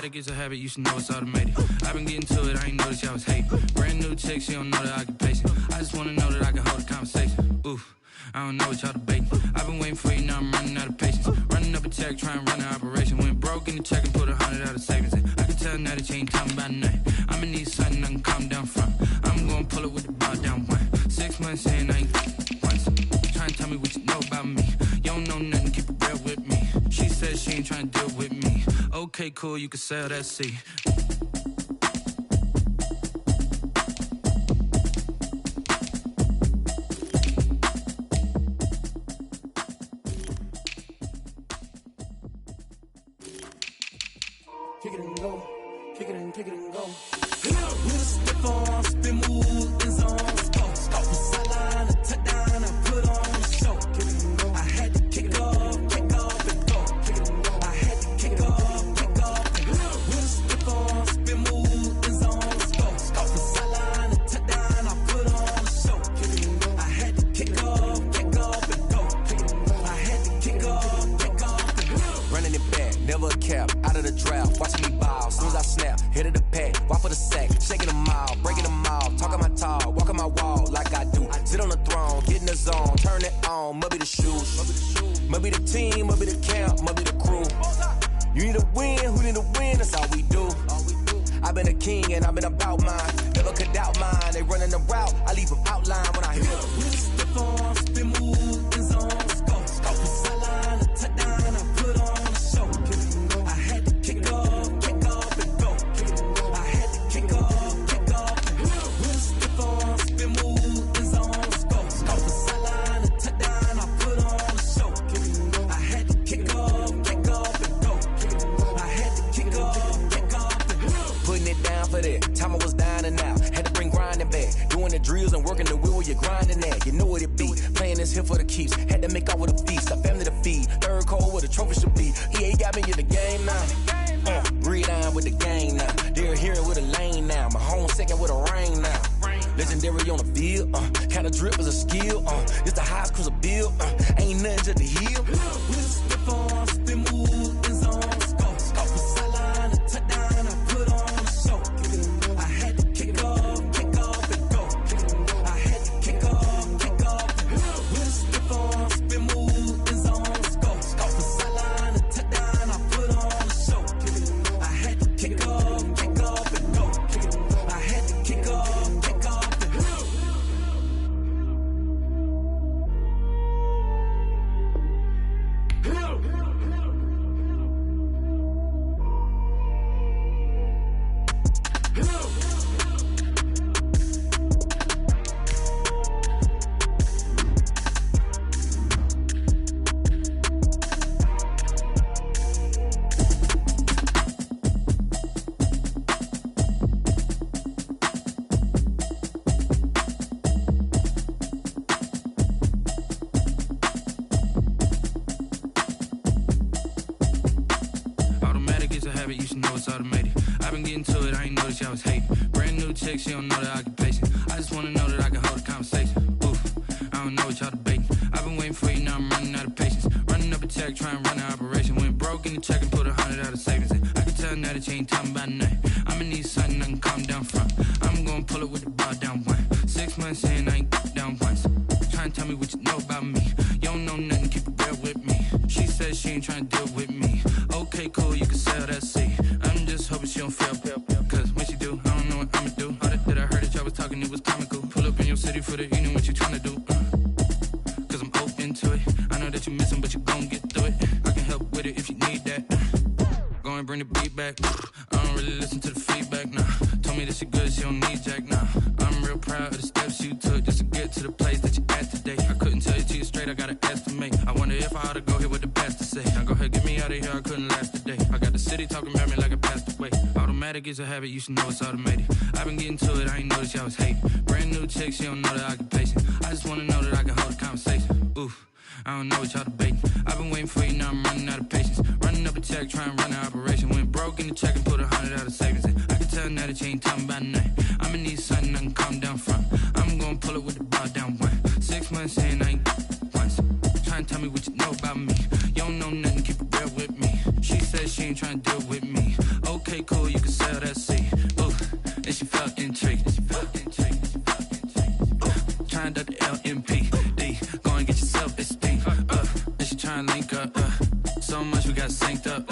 Automatic is a habit, you should know it's automated. I've been getting to it, I ain't noticed y'all was hating. Brand new chick, she don't know the occupation. I just wanna know that I can hold a conversation. Oof, I don't know what y'all debating. I've been waiting for you, now I'm running out of patience. Running up a check, trying to run an operation. Went broke in the check and put 100 out of savings in. I can tell now that you ain't talking about nothing. I'ma need something I can calm down from. I'm gonna pull it with the bar down one. 6 months in, I ain't once. Trying to tell me what you know about me. You don't know nothing, keep it real with me. She said she ain't trying to deal with me. Okay, cool, you can sell that seat. Kick it and go, kick it and go. With a stiff on, spin move, in zone, off the sideline, a touchdown, I put on the show. Kick it and go. I had to kick off and go. Kick it and go. I had to kick off and go. With a stiff on, spin move, in zone, off the sideline, a touchdown, I put on the show. Kick it and go. I had to kick off and go. Kick it and go. I had to kick off and go. Running it back, never a cap, out of the draft, watching me ball. Soon as I snap, hit of the pack, walk for the sack, shaking them all, breaking them all, talking my talk, walking my wall like I do. Sit on the throne, get in the zone, turn it on, must be the shoes, must be the team, must be the camp, must be the crew. You need a win, who need a win, that's all we do. I've been a king and I've been about mine, never could doubt mine. They running the route, I leave them outline when I hit them. With a stiff on, spin move, in zone, off the sideline, a touchdown, I put on the show. I had to kick off and go. I had to kick off and go. With a stiff on, spin move, in zone, off the sideline, a touchdown, I put on the show. I had to kick off and go. I had to kick off and go. Putting it down for that, time I was down and out, had to bring grinding back, doing the drills and working the wheel where you're grinding at. You know what it be, playing this here for the keeps, had to make out with a feast, a family to feed, third cold where the trophy should be. EA got me in the game now, breathe on with the game now, they're here with a lane now, my home second with a rain now. Legendary on the field, kinda drip is a skill, it's the highest cruiser bill, ain't nothing to the hill. With a stiff on, spin move, in zone, off the sideline, a touchdown, I put on the show. I had to kick off and go. I had to kick off and go. With a stiff on, spin move, in zone, off the sideline, a touchdown, I put on the show. I had to kick off and go. I had to kick off and go. Automatic is a habit, you should know it's automated. I've been getting to it, I ain't noticed y'all was hating. Brand new chick, she don't know the occupation. I just wanna know that I can hold a conversation. Oof, I don't know what y'all debating. I've been waiting for you, now I'm running out of patience. Running up a check, trying to run an operation. Went broke in the check and put 100 out of savings in. I can tell now that you ain't talking about nothing. I'ma need something I can calm down from. I'm gonna pull it with the bar down one. 6 months in, I ain't down once. Trying to tell me what you know about me. You don't know nothing, keep it real with me. She said she ain't trying to deal with me. Okay, cool, you can sell that seat. I'm just hoping she don't fail. Cause when she do, I don't know what I'ma do. All that I heard that y'all was talking, it was comical. Pull up in your city for the evening, what you tryna do? Cause I'm open to it. I know that you missing, but you gon' get through it. I can help with it if you need that. Go and bring the beat back. I don't really listen to the feedback, nah. Told me that she good, she don't need jack, nah. I'm real proud of the steps you took just to get to the place that you at today. I couldn't tell you to you straight, I gotta estimate. I wonder if I ought to go here with the best to say. Now go ahead, get me out of here, I couldn't last a day. I got the city talking about me like I passed away. Automatic is a habit, you should know it's automated. I've been getting to it, I ain't noticed y'all was hating. Brand new chick, she don't know the occupation. I just wanna know that I can hold a conversation. Oof, I don't know what y'all debating. I've been waiting for you, now I'm running out of patience. Running up a check, trying to run an operation. Went broke in the check and put 100 out of savings in. I can tell now that you ain't talking about nothing. I'ma need something I can calm down from. I'm gonna pull it with the bar down one. 6 months in, I ain't once. Trying to tell me what you know about me. You don't know nothing, keep it real with me. She said she ain't trying to deal with me. me. Okay, cool, you can sail that sea. Ooh, and she felt intrigued. Trying to duck the LMPD. Go and get your self-esteem. And she trying to link up. So much we got synced up.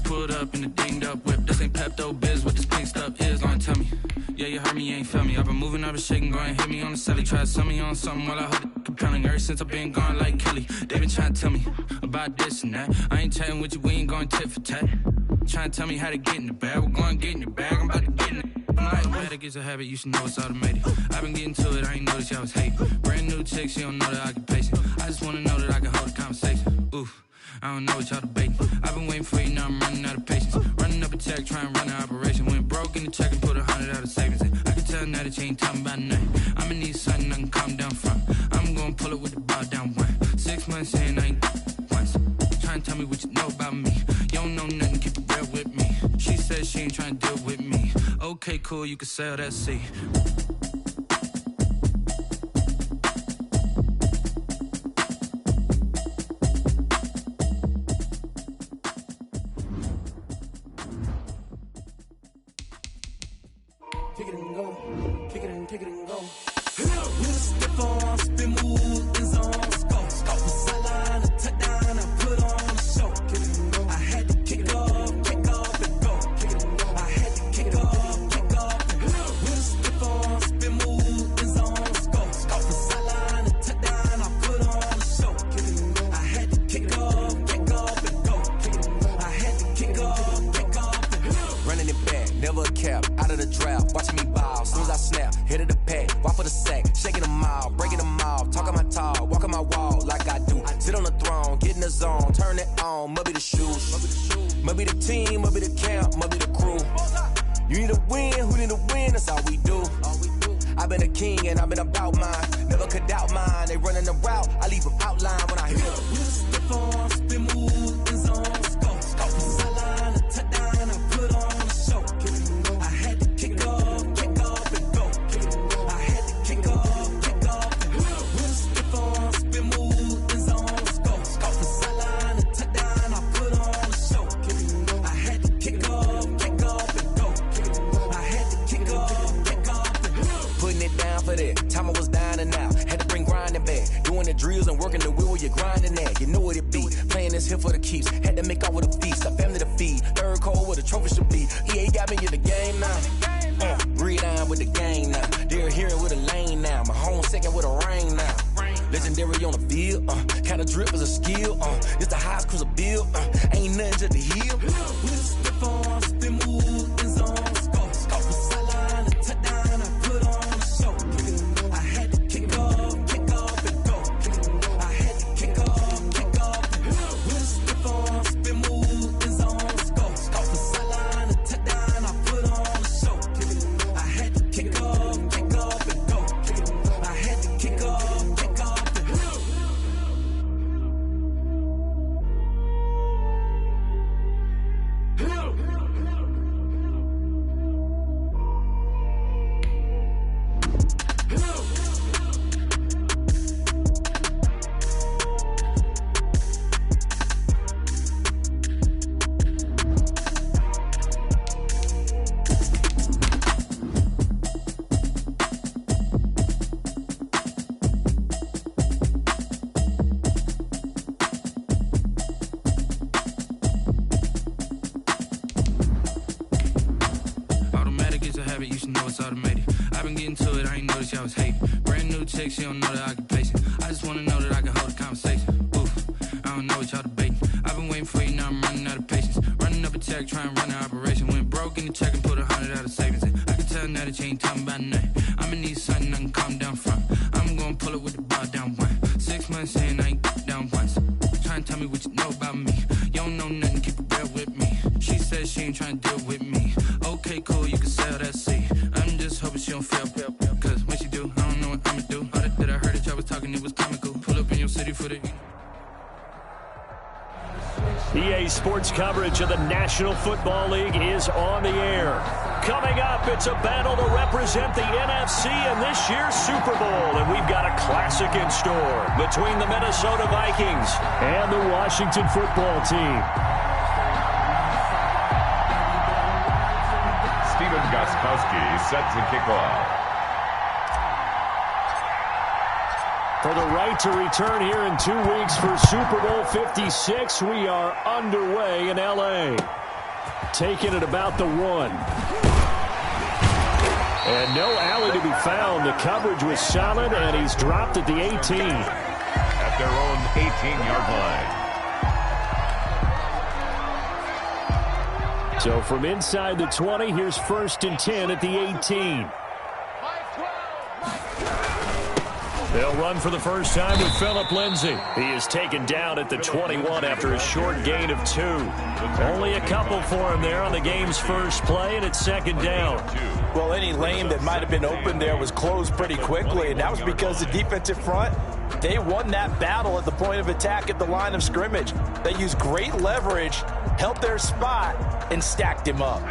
Pulled up in the dinged up whip. This ain't Pepto-Biz, what this pink stuff is. Gonna tell me. Yeah, you heard me, you ain't feel me. I've been moving, I've been shaking, go and hit me on the celly. Try to sell me on something while I hold it compelling. Ever since I've been gone like Kelly, they been trying to tell me about this and that. I ain't chatting with you, we ain't going tit for tat. Trying to tell me how to get in the bag. We're going to get in your bag, I'm about to get in it. I'm like, bad, it's a habit, you should know it's automated. I've been getting to it, I ain't noticed y'all was hating. Brand new chick, she don't know the occupation. I just wanna know that I can hold a conversation. Oof, I don't know what y'all debating. I've been waiting for you, now I'm running out of patience. Running up a check, trying to run an operation. Went broke in the check and put 100 out of savings in. I can tell now that you ain't talking about nothing. I'ma need something I can calm down from. I'm gonna pull it with the ball down one. 6 months in, I ain't once. Trying to tell me what you know about me. You don't know nothing, keep it real with me. She said she ain't trying to deal with me. Okay, cool, you can sail that sea. Kick it and go, kick it and go. With a stiff arm, spin move, in zone, scope. From sideline to touchdown, I put on a show. Kick it and go. I had to kick off and go. Kick it and go. I had to kick off and go. With a stiff arm, spin move, in zone, scope. From sideline to touchdown, I put on a show. Kick it and go. I had to kick off and go. Kick it and go. I had to kick off and go. Running it back, never a cap, out of the draft, watching me ball, soon as I snap, hit of the pack, walk for the sack, shaking them all, breaking them all, talking my talk, walking my wall like I do, sit on the throne, get in the zone, turn it on, must be the shoes, must be the team, must be the camp, must be the crew, you need a win, who need a win, that's all we do, I've been a king and I've been about mine, never could doubt mine, they running the route, I leave them outline when I hit them. With a stiff arm, spin move, in zone, scope. From sideline to touchdown, I put on a show. Kick it and go. I had to kick off and go. Kick it and go. I had to kick off and go. With a stiff arm, spin move, in zone, scope. From sideline to touchdown, I put on a show. Kick it and go. I had to kick off and go. Kick it and go. I had to kick off and go. Putting it down for that. Time I was down and out. Had to bring grinding back. Doing the drills and working the wheel where you're grinding at. You know what it be. Playing this here for the keeps. Had to make off with a feast. A family to feed. Third cold where the trophy should be. EA got me in the game now. Breathe down with the game now. They're here with a lane now. My home second with a rain now. Legendary on the field. Kinda drip is a skill. It's the highest cruiser bill. Ain't nothing to the heel. With a stiff arm, spin move, in zone, scope. From sideline to touchdown, I put on a show. Kick it and go. I had to kick off and go. Kick it and go. I had to kick off and go. With a stiff arm, spin move, in zone, scope. From sideline to touchdown, I put on a show. Kick it and go. I had to kick off and go. Kick it and go. I had to kick off and go. You should know it's automated. I've been getting to it, I ain't noticed y'all was hating. Brand new chick, she don't know the occupation. I just wanna know that I can hold a conversation. Oof, I don't know what y'all debating. I've been waiting for you, now I'm running out of patience. Running up a check, trying to run an operation. Went broke in the check and put 100 out of savings in. I can tell now that you ain't talking about nothing. I'ma need something I can calm down from. I'm gonna pull it with the ball down one. 6 months in, I ain't down once. Trying to tell me what you know about me. You don't know nothing, keep it real with me. She said she ain't trying to deal with me. Okay, cool, you can sail that sea. I'm just hoping she don't fail. Cause when she do, I don't know what I'ma do. All that I heard that y'all was talking, it was comical. Pull up in your city for the... EA Sports coverage of the National Football League is on the air. Coming up, it's a battle to represent the NFC in this year's Super Bowl. And we've got a classic in store between the Minnesota Vikings and the Washington Football Team. Gostkowski set to kick off. For the right to return here in 2 weeks for Super Bowl 56, we are underway in L.A. Taking it about the 1. And no alley to be found. The coverage was solid, and he's dropped at the 18. At their own 18-yard line. So from inside the 20, here's 1st and 10 at the 18. They'll run for the first time with Phillip Lindsay. He is taken down at the 21 after a short gain of 2. Only a couple for him there on the game's first play, and it's 2nd down. Well, any lane that might have been open there was closed pretty quickly, and that was because the defensive front, they won that battle at the point of attack at the line of scrimmage. They used great leverage, held their spot, and stacked him up.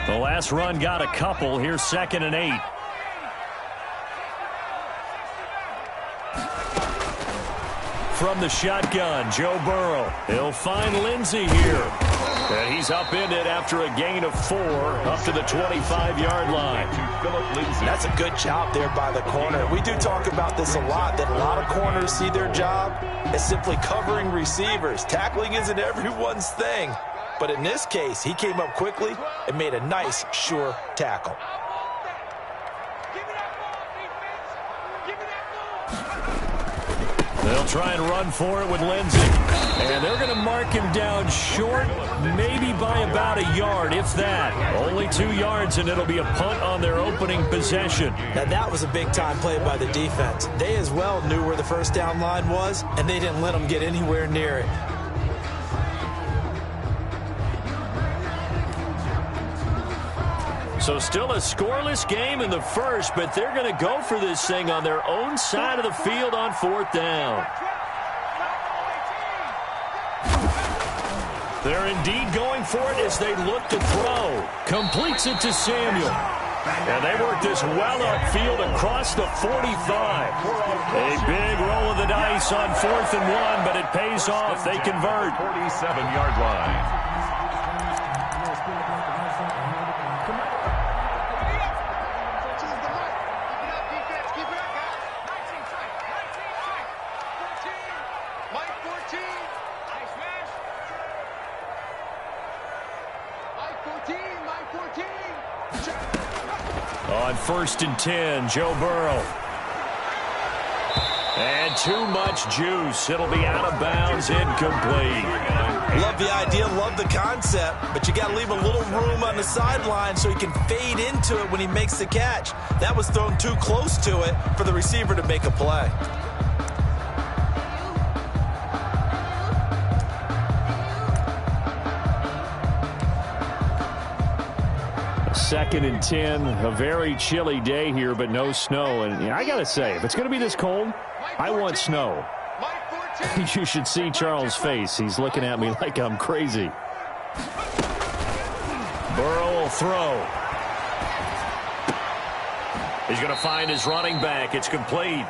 The last run got a couple. Here's 2nd and 8. From the shotgun, Joe Burrow. He'll find Lindsay here. And he's upended after a gain of 4 up to the 25-yard line. That's a good job there by the corner. We do talk about this a lot, that a lot of corners see their job as simply covering receivers. Tackling isn't everyone's thing. But in this case, he came up quickly and made a nice, sure tackle. They'll try and run for it with Lindsay. And they're going to mark him down short, maybe by about a yard, if that. Only 2 yards, and it'll be a punt on their opening possession. Now, that was a big-time play by the defense. They as well knew where the first down line was, and they didn't let them get anywhere near it. So still a scoreless game in the first, but they're going to go for this thing on their own side of the field on 4th down. They're indeed going for it as they look to throw. Completes it to Samuel. And they work this well upfield across the 45. A big roll of the dice on 4th and 1, but it pays off. They convert. 47-yard line. On 1st and 10, Joe Burrow. And too much juice. It'll be out of bounds, incomplete. Love the idea, love the concept, but you got to leave a little room on the sideline so he can fade into it when he makes the catch. That was thrown too close to it for the receiver to make a play. 2nd and 10, a very chilly day here, but no snow. And I got to say, if it's going to be this cold, I want snow. You should see Charles' face. He's looking at me like I'm crazy. Burrow will throw. He's going to find his running back. It's complete.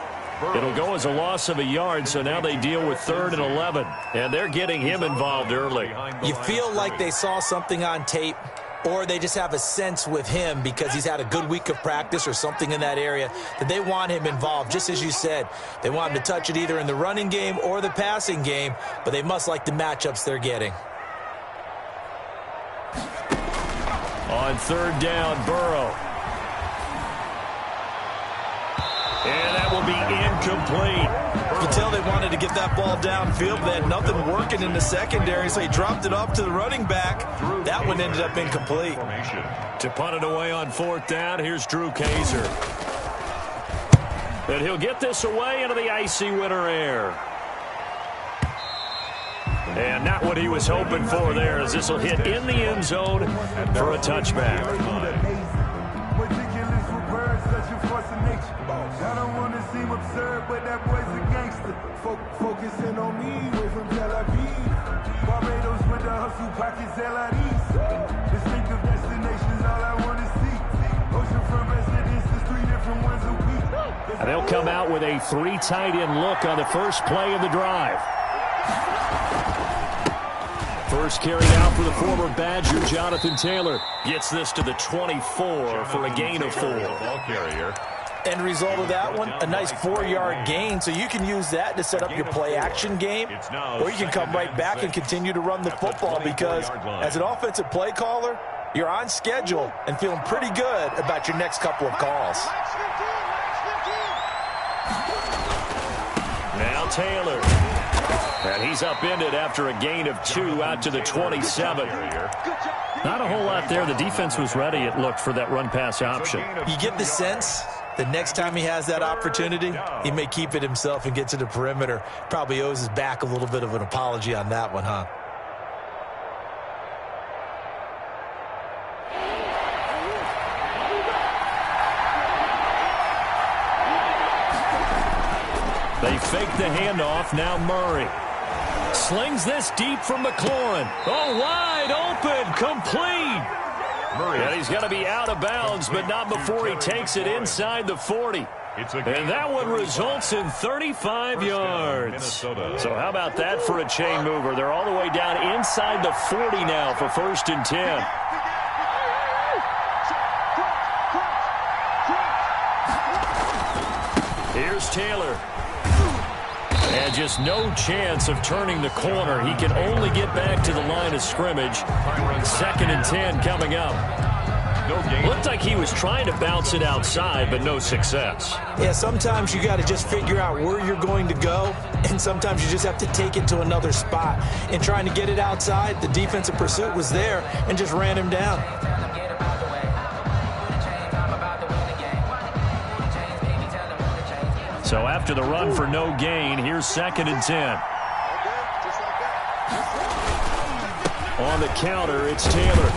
It'll go as a loss of a yard, so now they deal with 3rd and 11. And they're getting him involved early. You feel like they saw something on tape, or they just have a sense with him because he's had a good week of practice or something in that area that they want him involved. Just as you said, they want him to touch it either in the running game or the passing game, but they must like the matchups they're getting. On 3rd down, Burrow. And that will be incomplete. You can tell they wanted to get that ball downfield, but they had nothing working in the secondary, so he dropped it off to the running back. That one ended up incomplete. To punt it away on 4th down, here's Drew Kaiser. And he'll get this away into the icy winter air. And not what he was hoping for there, as this will hit in the end zone for a touchback. I don't want to seem absurd, but that boy's a gangster. Focusing on me, way from Tel Aviv. Barbados with the hustle pockets, LIDs. Distinctive destinations, all I want to see. Oceanfront residences, 3 different ones a week. And they'll come out with a 3 tight end look on the first play of the drive. First carry now for the former Badger, Jonathan Taylor. Gets this to the 24 for a gain of 4. Ball carrier. End result of that one, a nice 4-yard gain. So you can use that to set up your play-action game, or you can come right back and continue to run the football because as an offensive play caller, you're on schedule and feeling pretty good about your next couple of calls. Now Taylor. And he's upended after a gain of 2 out to the 27. Not a whole lot there. The defense was ready, it looked, for that run-pass option. You get the sense the next time he has that opportunity, he may keep it himself and get to the perimeter. Probably owes his back a little bit of an apology on that one, huh? They fake the handoff. Now Murray. Slings this deep from McLaurin. Oh, wide open. Complete. Murray. And he's going to be out of bounds, but not before he takes it inside the 40. And that one results in 35 yards. So how about that for a chain mover? They're all the way down inside the 40 now for 1st and 10. Here's Taylor. And just no chance of turning the corner. He can only get back to the line of scrimmage. 2nd and 10 coming up. Looked like he was trying to bounce it outside, but no success. Yeah, sometimes you got to just figure out where you're going to go, and sometimes you just have to take it to another spot. In trying to get it outside, the defensive pursuit was there and just ran him down. So after the run for no gain, here's 2nd and 10. On the counter, it's Taylor.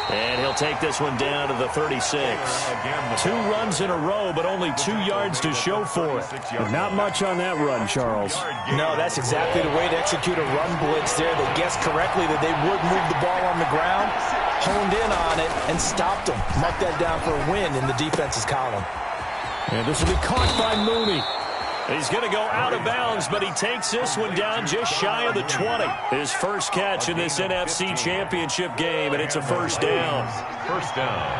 And he'll take this one down to the 36. 2 runs in a row, but only 2 yards to show for it. Not much on that run, Charles. No, that's exactly the way to execute a run blitz there. They guessed correctly that they would move the ball on the ground, honed in on it, and stopped them. Mark that down for a win in the defense's column. And this will be caught by Mooney. He's going to go out of bounds, but he takes this one down just shy of the 20. His first catch in this NFC Championship game, and it's a 1st down. 1st down.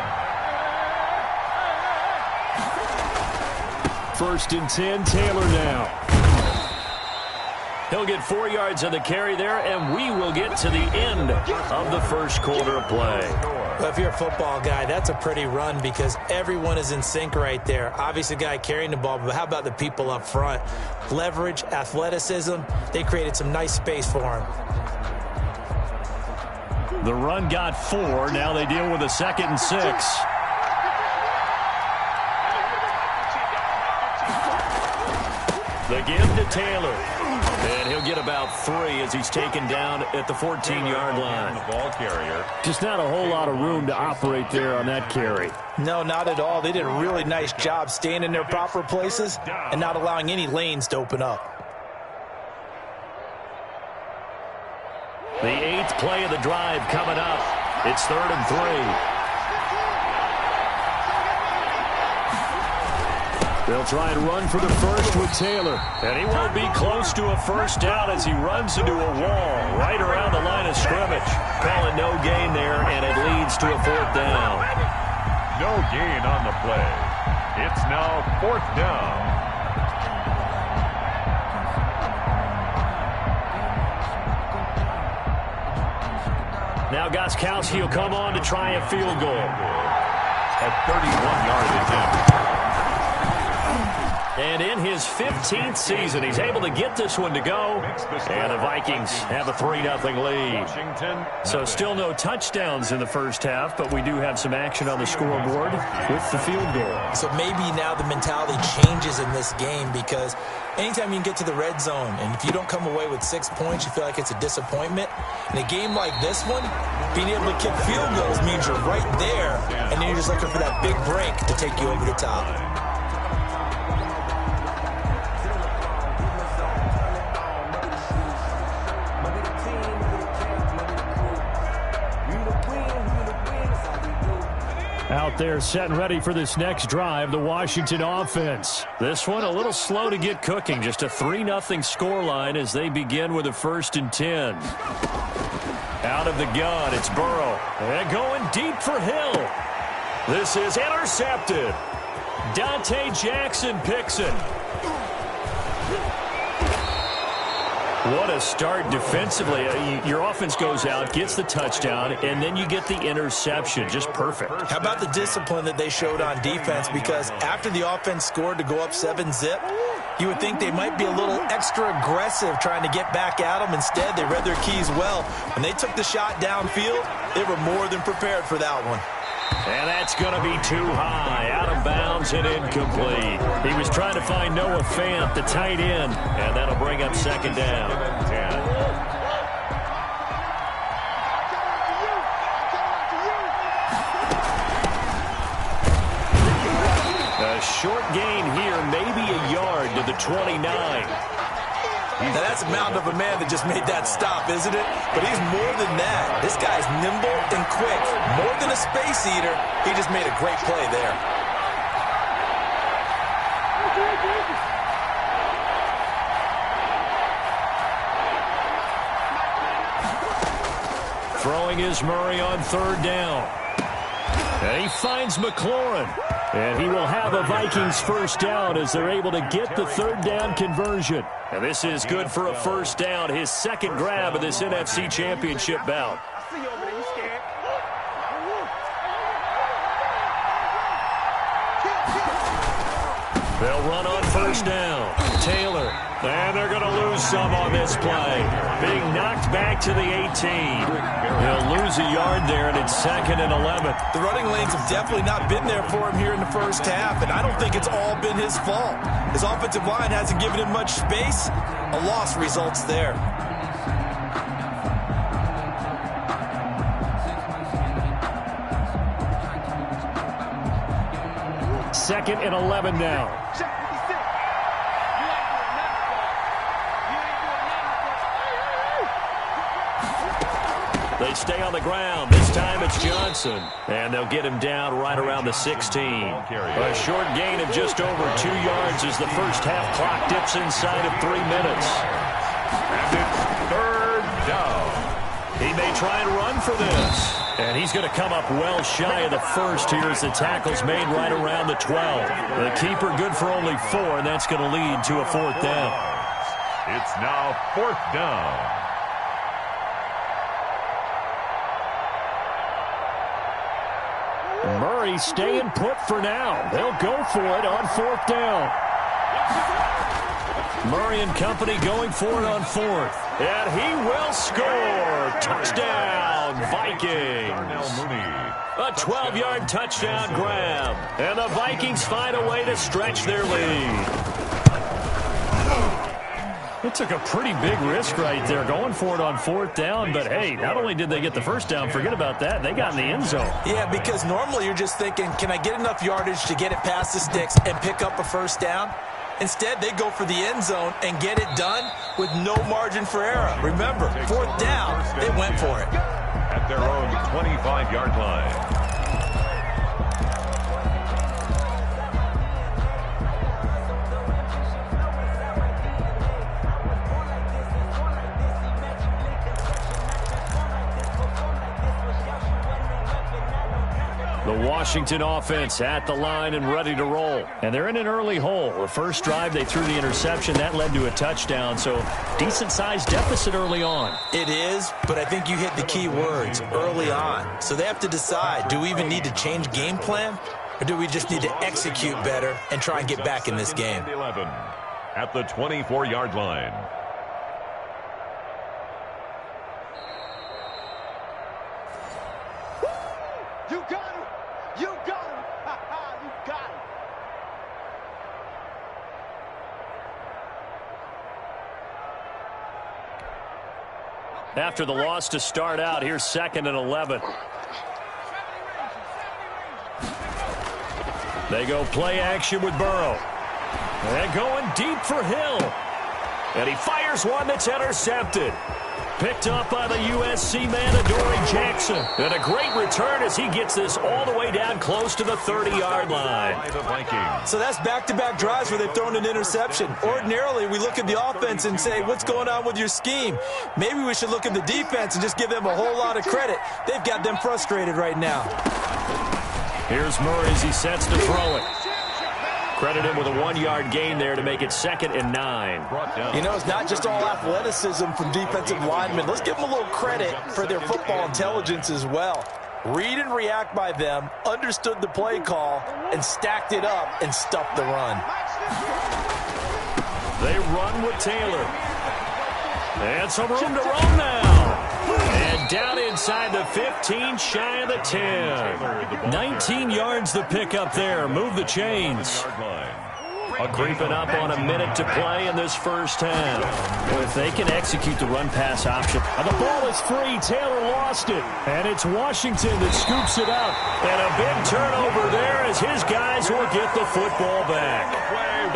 1st and 10, Taylor now. He'll get 4 yards on the carry there, and we will get to the end of the first quarter of play. Well, if you're a football guy, that's a pretty run because everyone is in sync right there. Obviously, the guy carrying the ball, but how about the people up front? Leverage, athleticism, they created some nice space for him. The run got 4. Now they deal with a 2nd and 6. The give to Taylor. And he'll get about 3 as he's taken down at the 14-yard line. The ball carrier. Just not a whole lot of room to operate there on that carry. No, not at all. They did a really nice job staying in their proper places and not allowing any lanes to open up. The 8th play of the drive coming up. It's 3rd and 3. They'll try and run for the first with Taylor. And he won't be close to a 1st down as he runs into a wall right around the line of scrimmage. Calling no gain there, and it leads to a 4th down. No gain on the play. It's now 4th down. Now Gostkowski will come on to try a field goal. A 31-yard attempt. And in his 15th season, he's able to get this one to go. And the Vikings have a 3-0 lead. So still no touchdowns in the first half, but we do have some action on the scoreboard with the field goal. So maybe now the mentality changes in this game because anytime you can get to the red zone, and if you don't come away with 6 points, you feel like it's a disappointment. In a game like this one, being able to kick field goals means you're right there, and then you're just looking for that big break to take you over the top. Out there set and ready for this next drive, the Washington offense. This one a little slow to get cooking. Just a 3-0 scoreline as they begin with a 1st and 10. Out of the gun, it's Burrow. And going deep for Hill. This is intercepted. Dante Jackson picks it. What a start defensively. Your offense goes out, gets the touchdown, and then you get the interception. Just perfect. How about the discipline that they showed on defense? Because after the offense scored to go up 7-zip, you would think they might be a little extra aggressive trying to get back at them. Instead, they read their keys well. When they took the shot downfield, they were more than prepared for that one. And that's going to be too high, out of bounds and incomplete. He was trying to find Noah Fant, the tight end, and that'll bring up 2nd down. A short gain here, maybe a yard to the 29. Now, that's a mountain of a man that just made that stop, isn't it? But he's more than that. This guy's nimble and quick. More than a space eater, he just made a great play there. Throwing is Murray on 3rd down. And he finds McLaurin. And he will have a Vikings 1st down as they're able to get the 3rd down conversion. And this is good for a 1st down, his 2nd grab of this NFC Championship bout. They'll run on 1st down. Taylor. And they're going to lose some on this play. Being knocked back to the 18. He'll lose a yard there, and it's 2nd and 11. The running lanes have definitely not been there for him here in the 1st half, and I don't think it's all been his fault. His offensive line hasn't given him much space. A loss results there. Second and 11 now. They stay on the ground. This time it's Johnson. And they'll get him down right around the 16. A short gain of just over 2 yards as the 1st half clock dips inside of 3 minutes. And it's 3rd down. He may try and run for this. And he's going to come up well shy of the 1st here as the tackle's made right around the 12. The keeper good for only 4, and that's going to lead to a 4th down. It's now 4th down. Murray staying put for now. They'll go for it on 4th down. Murray and company going for it on 4th. And he will score. Touchdown, Vikings. A 12-yard touchdown grab. And the Vikings find a way to stretch their lead. It took a pretty big risk right there going for it on 4th down. But, hey, not only did they get the 1st down, forget about that, they got in the end zone. Yeah, because normally you're just thinking, can I get enough yardage to get it past the sticks and pick up a 1st down? Instead, they go for the end zone and get it done with no margin for error. Remember, 4th down, they went for it. At their own 25-yard line. The Washington offense at the line and ready to roll. And they're in an early hole. The first drive, they threw the interception. That led to a touchdown, so decent-sized deficit early on. It is, but I think you hit the key words, early on. So they have to decide, do we even need to change game plan, or do we just need to execute better and try and get back in this game? 11 at the 24-yard line. You got him! You got him! You got him! After the loss to start out, here's 2nd and 11. They go play action with Burrow. And going deep for Hill. And he fires one that's intercepted. Picked up by the USC man, Adoree Jackson. And a great return as he gets this all the way down close to the 30-yard line. So that's back-to-back drives where they've thrown an interception. Ordinarily, we look at the offense and say, what's going on with your scheme? Maybe we should look at the defense and just give them a whole lot of credit. They've got them frustrated right now. Here's Murray as he sets to throw it. Credit him with a 1-yard gain there to make it 2nd and 9. You know, it's not just all athleticism from defensive linemen. Let's give them a little credit for their football intelligence as well. Read and react by them, understood the play call, and stacked it up and stuffed the run. They run with Taylor. And some room to roam now. And down inside the 15, shy of the 10. 19 yards the pickup there. Move the chains. Creeping up on a minute to play in this first half. Well, if they can execute the run-pass option. And the ball is free. Taylor lost it. And it's Washington that scoops it up. And a big turnover there as his guys will get the football back.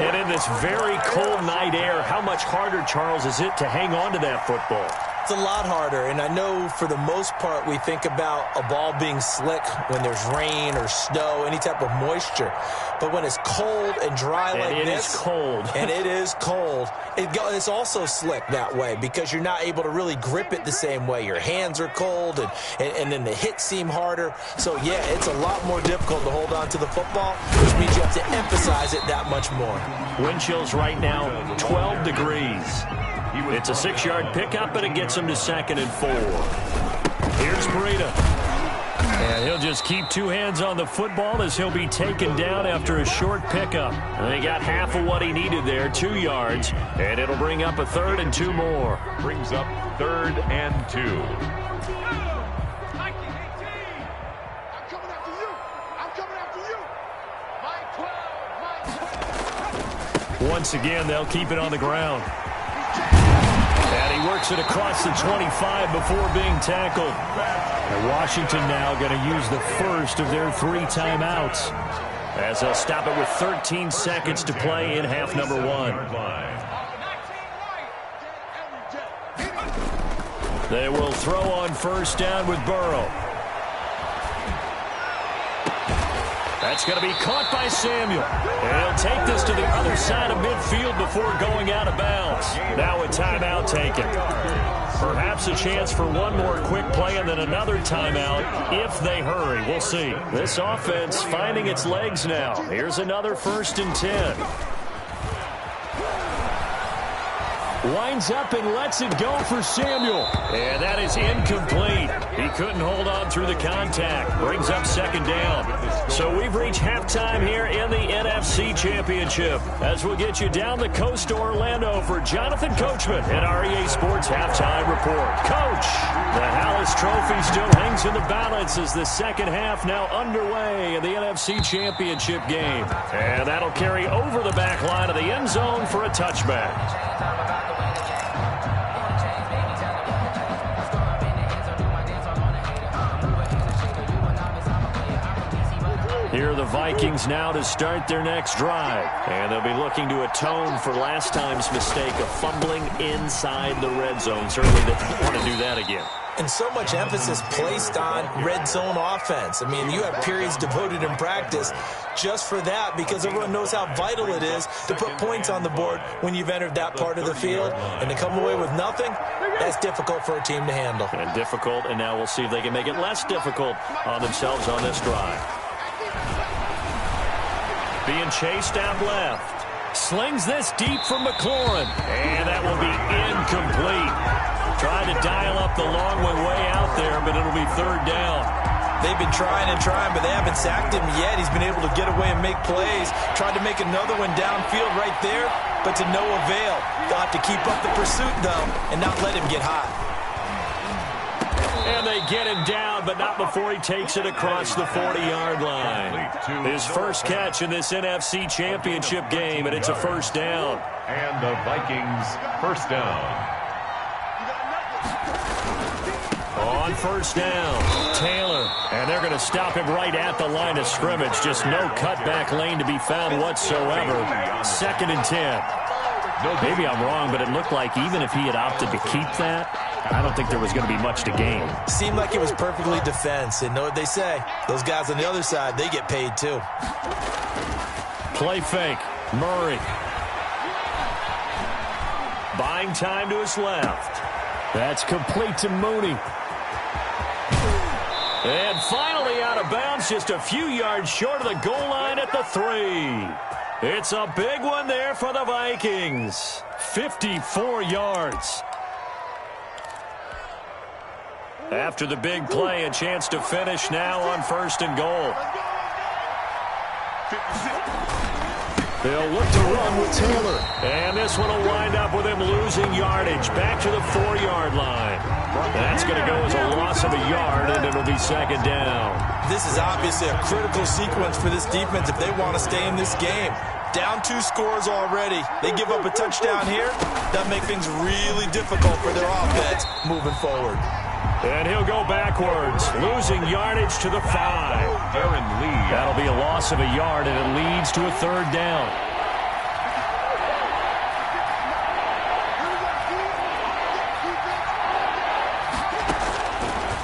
And in this very cold night air, how much harder, Charles, is it to hang on to that football? It's a lot harder, and I know for the most part we think about a ball being slick when there's rain or snow, any type of moisture. But when it's cold and dry like this, it's cold. And it is cold, it's also slick that way because you're not able to really grip it the same way. Your hands are cold, and then the hits seem harder. So, yeah, it's a lot more difficult to hold on to the football, which means you have to emphasize it that much more. Wind chills right now, 12 degrees. It's a 6-yard pickup, and it gets him to 2nd and 4. Here's Breida. And he'll just keep 2 hands on the football as he'll be taken down after a short pickup. And he got half of what he needed there, 2 yards. And it'll bring up a 3rd and 2 more. Brings up 3rd and 2. Once again, they'll keep it on the ground. And he works it across the 25 before being tackled. And Washington now going to use the first of their 3 timeouts. As they'll stop it with 13 seconds to play in half number 1. They will throw on first down with Burrow. That's going to be caught by Samuel. And he'll take this to the other side of midfield before going out of bounds. Now a timeout taken. Perhaps a chance for one more quick play and then another timeout if they hurry. We'll see. This offense finding its legs now. Here's another 1st and 10. Winds up and lets it go for Samuel. And that is incomplete. He couldn't hold on through the contact. Brings up 2nd down. So we've reached halftime here in the NFC Championship. As we'll get you down the coast to Orlando for Jonathan Coachman at our EA Sports Halftime Report. Coach, the Hallis Trophy still hangs in the balance as the second half now underway in the NFC Championship game. And that'll carry over the back line of the end zone for a touchback. Here are the Vikings now to start their next drive. And they'll be looking to atone for last time's mistake of fumbling inside the red zone. Certainly they don't want to do that again. And so much emphasis placed on red zone offense. I mean, you have periods devoted in practice just for that because everyone knows how vital it is to put points on the board when you've entered that part of the field. And to come away with nothing, that's difficult for a team to handle. And difficult, and now we'll see if they can make it less difficult on themselves on this drive. Being chased out left. Slings this deep from McLaurin. And that will be incomplete. Trying to dial up the long one way out there, but it'll be 3rd down. They've been trying and trying, but they haven't sacked him yet. He's been able to get away and make plays. Tried to make another one downfield right there, but to no avail. They'll have to keep up the pursuit, though, and not let him get hot. And they get him down, but not before he takes it across the 40-yard line. His first catch in this NFC Championship game, and it's a 1st down. And the Vikings 1st down. On 1st down, Taylor. And they're going to stop him right at the line of scrimmage. Just no cutback lane to be found whatsoever. 2nd and 10. Maybe I'm wrong, but it looked like even if he had opted to keep that, I don't think there was going to be much to gain. Seemed like it was perfectly defense. And know what they say? Those guys on the other side, they get paid too. Play fake. Murray. Buying time to his left. That's complete to Mooney. And finally out of bounds, just a few yards short of the goal line at the 3. It's a big one there for the Vikings. 54 yards. After the big play, a chance to finish now on 1st and goal. They'll look to run with Taylor. And this one will wind up with him losing yardage back to the 4-yard line. That's going to go as a loss of a yard, and it'll be 2nd down. This is obviously a critical sequence for this defense if they want to stay in this game. Down 2 scores already. They give up a touchdown here. That'll make things really difficult for their offense moving forward. And he'll go backwards, losing yardage to the 5. That'll be a loss of a yard, and it leads to a 3rd down.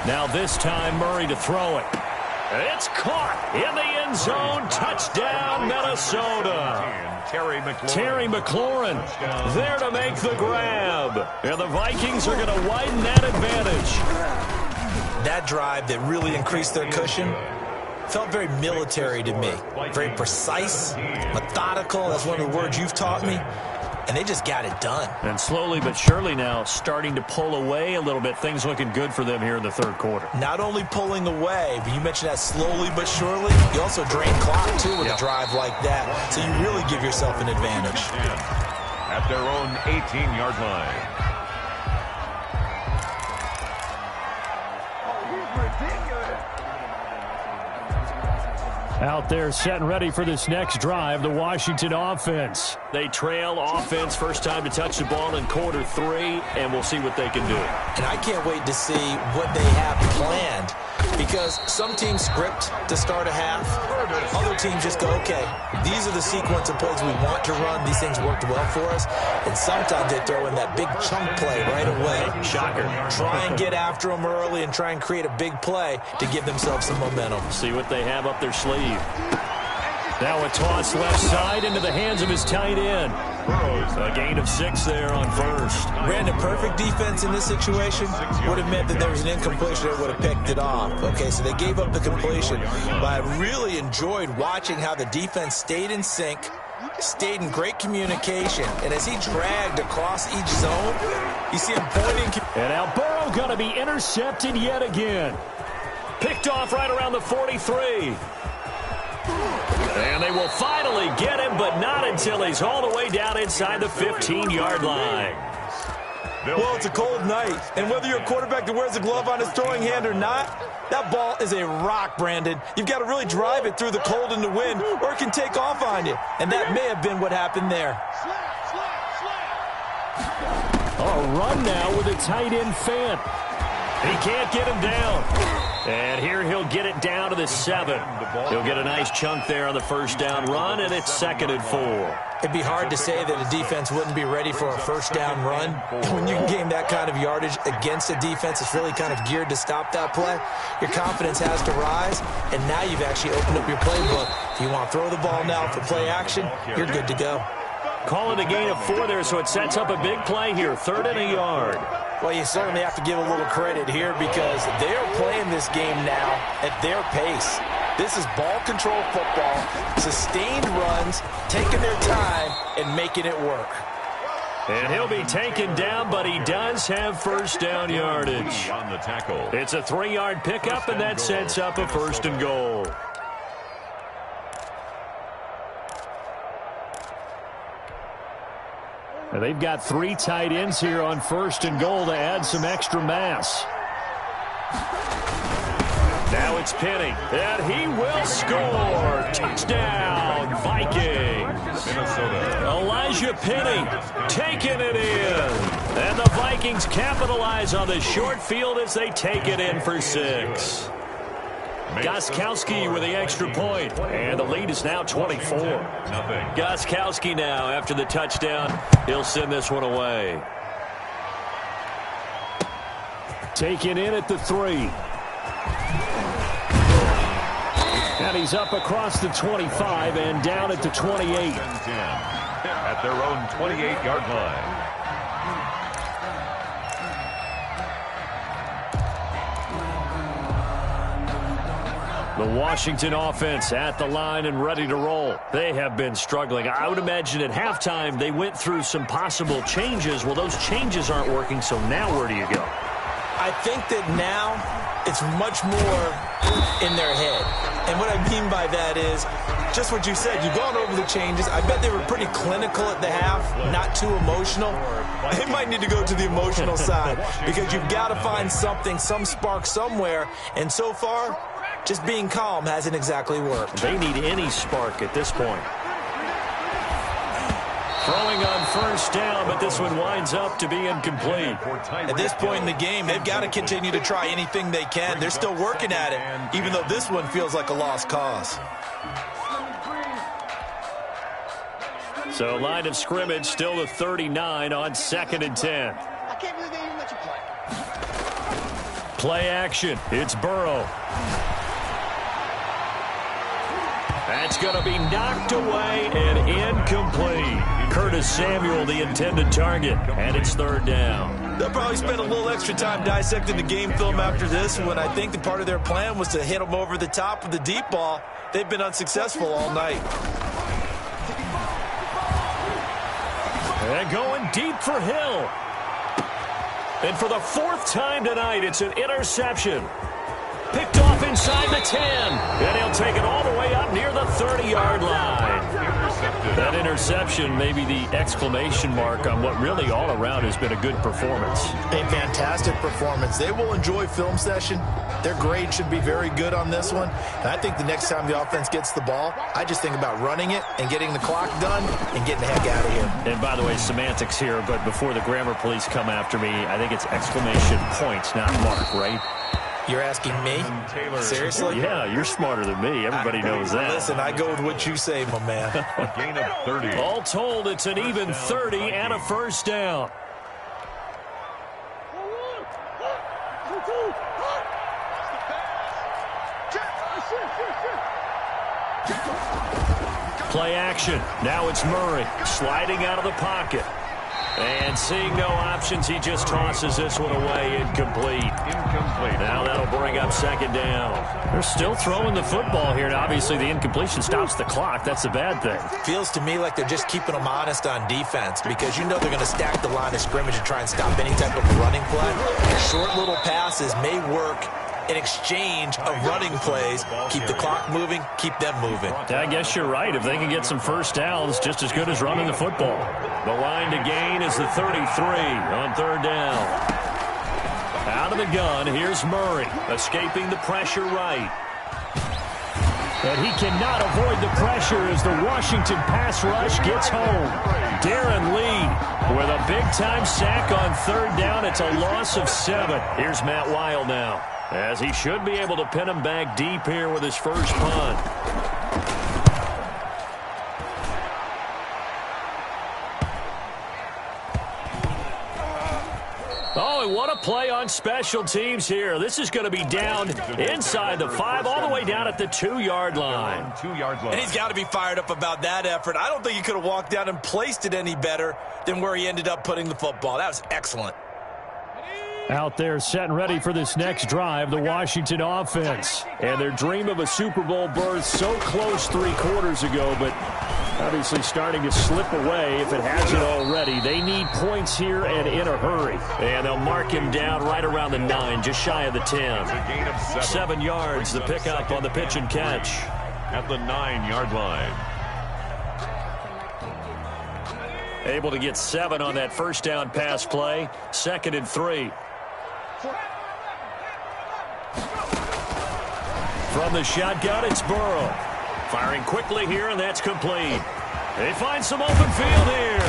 Now this time, Murray to throw it. It's caught in the end zone. Touchdown, Minnesota. Terry McLaurin there to make the grab. And the Vikings are going to widen that advantage. That drive that really increased their cushion felt very military to me. Very precise, methodical. That's one of the words you've taught me. And they just got it done. And slowly but surely now starting to pull away a little bit. Things looking good for them here in the 3rd quarter. Not only pulling away, but you mentioned that slowly but surely. You also drain clock, too, with a drive like that. So you really give yourself an advantage. At their own 18-yard line. Out there set and ready for this next drive, the Washington offense. They trail offense, first time to touch the ball in quarter 3, and we'll see what they can do. And I can't wait to see what they have planned, because some teams script to start a half. Other teams just go, okay, these are the sequence of plays we want to run. These things worked well for us. And sometimes they throw in that big chunk play right away. Shocker. Try and get after them early and try and create a big play to give themselves some momentum. See what they have up their sleeve. Now a toss left side into the hands of his tight end. A gain of 6 there on 1st. Brandon, perfect defense in this situation would have meant that there was an incompletion that would have picked it off. Okay, so they gave up the completion. But I really enjoyed watching how the defense stayed in sync, stayed in great communication. And as he dragged across each zone, you see him pointing. And now Burrow going to be intercepted yet again. Picked off right around the 43. And they will finally get him, but not until he's all the way down inside the 15-yard line. Well, it's a cold night, and whether you're a quarterback that wears a glove on his throwing hand or not, that ball is a rock, Brandon. You've got to really drive it through the cold and the wind, or it can take off on you. And that may have been what happened there. A run now with a tight end Fant. He can't get him down. And here he'll get it down to the 7. He'll get a nice chunk there on the first down run, and it's 2nd and 4. It'd be hard to say that a defense wouldn't be ready for a first down run. When you can gain that kind of yardage against a defense that's really kind of geared to stop that play, your confidence has to rise, and now you've actually opened up your playbook. If you want to throw the ball now for play action, you're good to go. Call it a gain of 4 there, so it sets up a big play here, 3rd and a yard. Well, you certainly have to give a little credit here because they're playing this game now at their pace. This is ball control football, sustained runs, taking their time and making it work. And he'll be taken down, but he does have first down yardage. On the tackle. It's a 3-yard pickup, and that sets up a 1st and goal. Now they've got 3 tight ends here on 1st and goal to add some extra mass. Now it's Penny, and he will score. Touchdown, Vikings. Minnesota. Elijah Penny taking it in. And the Vikings capitalize on the short field as they take it in for 6. Gostkowski with the extra point, and the lead is now 24. Gostkowski now, after the touchdown, he'll send this one away. Taken in at the 3. And he's up across the 25 and down at the 28. At their own 28-yard line. The Washington offense at the line and ready to roll. They have been struggling. I would imagine at halftime they went through some possible changes. Well, those changes aren't working, so now where do you go? I think that now it's much more in their head. And what I mean by that is just what you said. You've gone over the changes. I bet they were pretty clinical at the half, not too emotional. They might need to go to the emotional side because you've got to find something, some spark somewhere. And so far, just being calm hasn't exactly worked. They need any spark at this point. Throwing on first down, but this one winds up to be incomplete. At this point in the game, they've got to continue to try anything they can. They're still working at it, even though this one feels like a lost cause. So line of scrimmage still the 39 on 2nd and 10. I can't believe they even let you play. Play action. It's Burrow. That's going to be knocked away and incomplete. Curtis Samuel, the intended target, and it's 3rd down. They'll probably spend a little extra time dissecting the game film after this one. I think that part of their plan was to hit them over the top with the deep ball. They've been unsuccessful all night. And going deep for Hill. And for the 4th time tonight, it's an interception. Picked off inside the 10. And he'll take it all the way up near the 30-yard line. That interception may be the exclamation mark on what really all around has been a good performance. A fantastic performance. They will enjoy film session. Their grade should be very good on this one. And I think the next time the offense gets the ball, I just think about running it and getting the clock done and getting the heck out of here. And by the way, semantics here, but before the grammar police come after me, I think it's exclamation points, not mark, right? You're asking me? Seriously? Yeah, you're smarter than me. Everybody knows that. Listen, I go with what you say, my man. A gain of 30. All told, it's an even 30 and a first down. Play action. Now it's Murray sliding out of the pocket. And seeing no options, he just tosses this one away, incomplete. Now that'll bring up 2nd down. They're still throwing the football here, and obviously the incompletion stops the clock. That's a bad thing. Feels to me like they're just keeping them honest on defense because you know they're going to stack the line of scrimmage and try and stop any type of running play. Short little passes may work in exchange of running plays. Keep the clock moving, keep them moving. I guess you're right. If they can get some first downs, just as good as running the football. The line to gain is the 33 on 3rd down. Out of the gun, here's Murray, escaping the pressure right. And he cannot avoid the pressure as the Washington pass rush gets home. Darren Lee with a big-time sack on 3rd down. It's a loss of 7. Here's Matt Wild now, as he should be able to pin him back deep here with his first punt. Oh, and what a play on special teams here. This is going to be down inside the 5, all the way down at the 2-yard line. And he's got to be fired up about that effort. I don't think he could have walked down and placed it any better than where he ended up putting the football. That was excellent. Out there set and ready for this next drive, the Washington offense. And their dream of a Super Bowl berth so close 3 quarters ago, but obviously starting to slip away if it hasn't already. They need points here and in a hurry. And they'll mark him down right around the 9, just shy of the 10. 7 yards, the pickup on the pitch and catch. At the 9-yard line. Able to get 7 on that first down pass play. 2nd and 3. From the shotgun, it's Burrow. Firing quickly here, and that's complete. They find some open field here.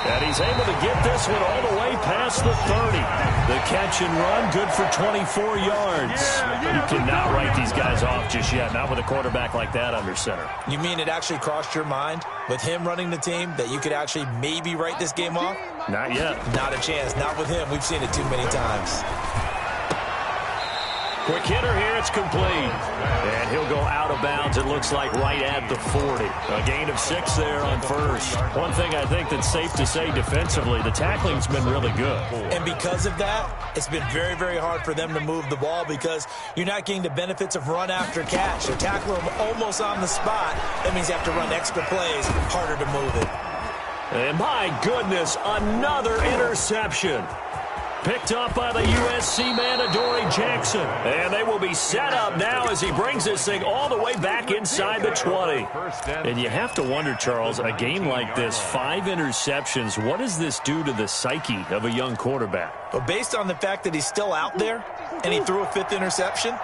And he's able to get this one all the way past the 30. The catch and run, good for 24 yards. You cannot write these guys off just yet, not with a quarterback like that under center. You mean it actually crossed your mind with him running the team that you could actually maybe write this game off? Not yet. Not a chance. Not with him. We've seen it too many times. Quick hitter here, it's complete. And he'll go out of bounds, it looks like, right at the 40. A gain of 6 there on first. One thing I think that's safe to say defensively, the tackling's been really good. And because of that, it's been very, very hard for them to move the ball because you're not getting the benefits of run after catch. They tackle them almost on the spot. That means you have to run extra plays, harder to move it. And my goodness, another interception. Picked up by the USC man, Adoree Jackson. And they will be set up now as he brings this thing all the way back inside the 20. And you have to wonder, Charles, a game like this, 5 interceptions, what does this do to the psyche of a young quarterback? But based on the fact that he's still out there and he threw a 5th interception,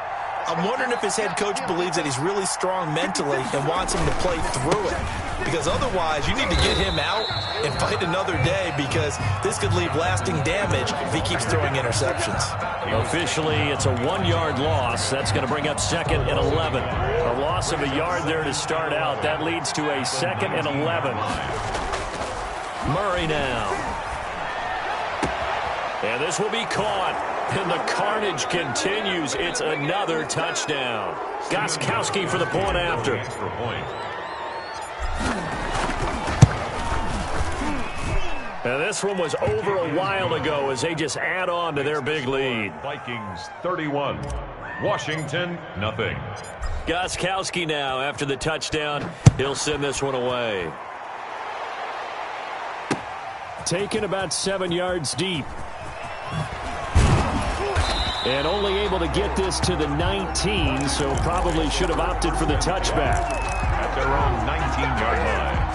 I'm wondering if his head coach believes that he's really strong mentally and wants him to play through it. Because otherwise, you need to get him out and fight another day because this could leave lasting damage if he keeps throwing interceptions. Officially, it's a 1-yard loss. That's going to bring up 2nd and 11. A loss of a yard there to start out. That leads to a 2nd and 11. Murray now. And this will be caught. And the carnage continues. It's another touchdown. Gostkowski for the point after. And this one was over a while ago as they just add on to their big lead. Vikings 31, Washington nothing. Gostkowski now after the touchdown. He'll send this one away. Taken about 7 yards deep. And only able to get this to the 19, so probably should have opted for the touchback. At their own 19-yard line.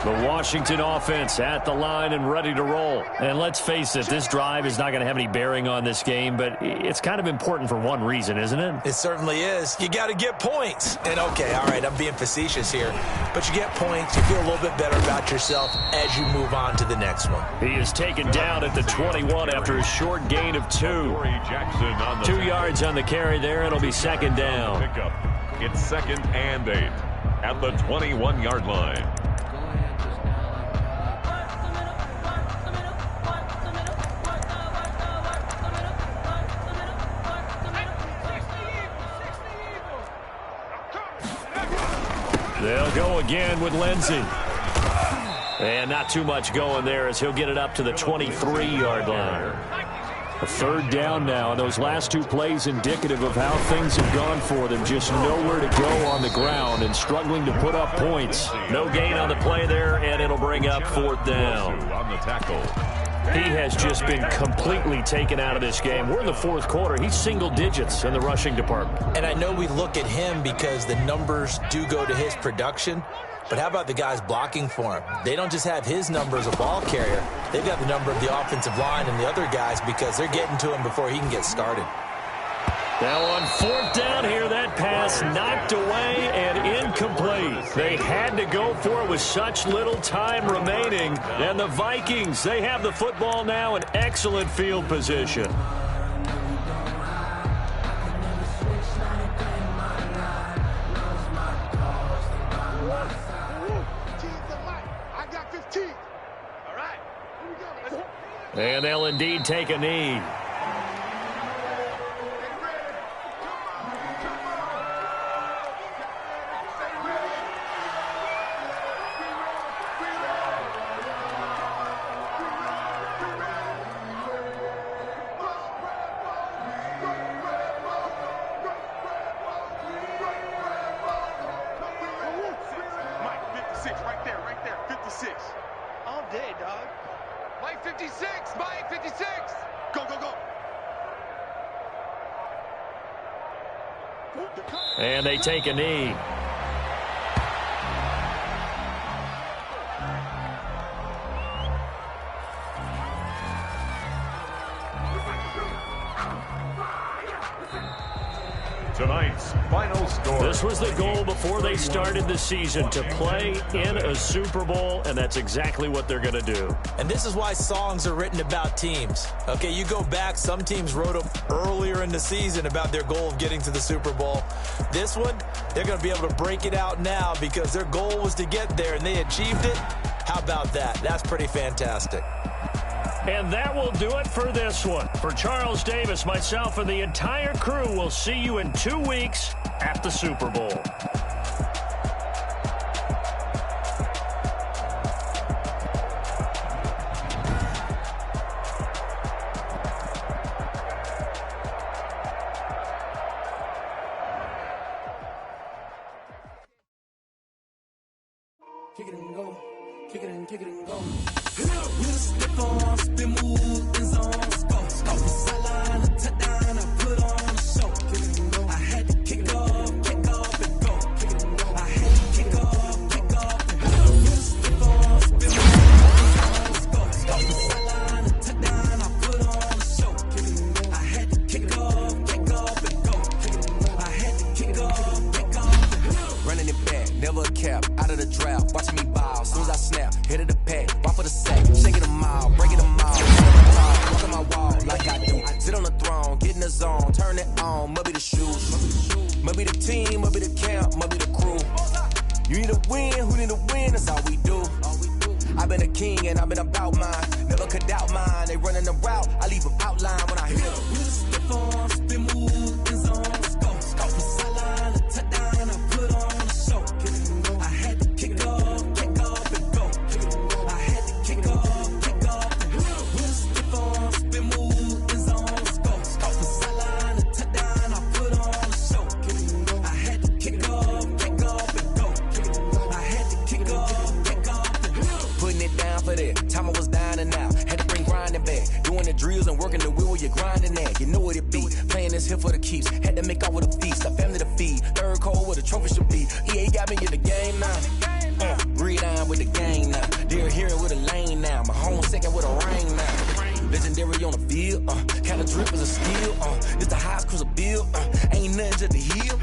The Washington offense at the line and ready to roll. And let's face it, this drive is not going to have any bearing on this game, but it's kind of important for one reason, isn't it? It certainly is. You got to get points. And okay, all right, I'm being facetious here, but you get points, you feel a little bit better about yourself as you move on to the next one. He is taken down at the 21 after a short gain of 2. Jackson on the 2 yards on the carry there. It'll be 2nd down. pickup. It's 2nd and 8 at the 21-yard line. They'll go again with Lindsey. And not too much going there as he'll get it up to the 23-yard line. A 3rd down now, and those last 2 plays indicative of how things have gone for them. Just nowhere to go on the ground and struggling to put up points. No gain on the play there, and it'll bring up 4th down. On the tackle. He has just been completely taken out of this game. We're in the 4th quarter. He's single digits in the rushing department. And I know we look at him because the numbers do go to his production, but how about the guys blocking for him? They don't just have his number as a ball carrier. They've got the number of the offensive line and the other guys because they're getting to him before he can get started. Now on 4th down here, that pass knocked away and incomplete. They had to go for it with such little time remaining. And the Vikings, they have the football now in excellent field position. And they'll indeed take a knee. Right there, 56. All day, dog. Mike 56, Mike 56. Go, go, go. And they take a knee. Tonight's final score. This was the goal before they started the season, to play in a Super Bowl, and that's exactly what they're going to do. And this is why songs are written about teams. Okay, you go back, some teams wrote them earlier in the season about their goal of getting to the Super Bowl. This one, they're going to be able to break it out now because their goal was to get there, and they achieved it. How about that? That's pretty fantastic. And that will do it for this one. For Charles Davis, myself, and the entire crew, we'll see you in 2 weeks at the Super Bowl. Kick it and go. Kick it and go. With a stiff on, spin move, in zone, go. Off the sideline, a touchdown, I put on a show. Kick it and go. I had to kick off and go. Kick it and go. I had to kick off and go. With a stiff on, spin move, go. Off the sideline, a touchdown, I put on a show. Kick it and go. I had to kick off and go. Kick it and go. I had to kick off and go. Running it back, never a cap, out of the drought, watching me ball, soon as I snap, hit of the pack, walk for the sack, shaking them all, breaking them all, walk on my wall like I do, sit on the throne, get in the zone, turn it on, must be the shoes, must be the team, must be the camp, must be the crew, you need a win, who need a win, that's all we do, I've been a king and I've been about mine, never could doubt mine, they running the route, I leave them outline when I hit them. With a stiff on, spin move, in zone, go. Off the sideline, a touchdown, I put on a show. Kick it and go. I had to kick off and go. Kick it and go. I had to kick off and go. With a stiff on, spin move, in zone, go. Off the sideline, a touchdown, I put on a show. Kick it and go. I had to kick off and go. Kick it and go. I had to kick off and go. Putting it down for that. Time I was down and out. Had to bring grinding back. Doing the drills and working the wheel where you're grinding at. You know what it be. Playing this here for the keeps. Had to make out with a feast. A family to feed. Third cold where the trophy should be. EA got me in the game now. Gridiron with the game now. Dear hearing with a lane now. My home second with a ring now. Legendary on the field. Kind of drip is a skill. It's the highest cruiser bill. Ain't nothing to the heel.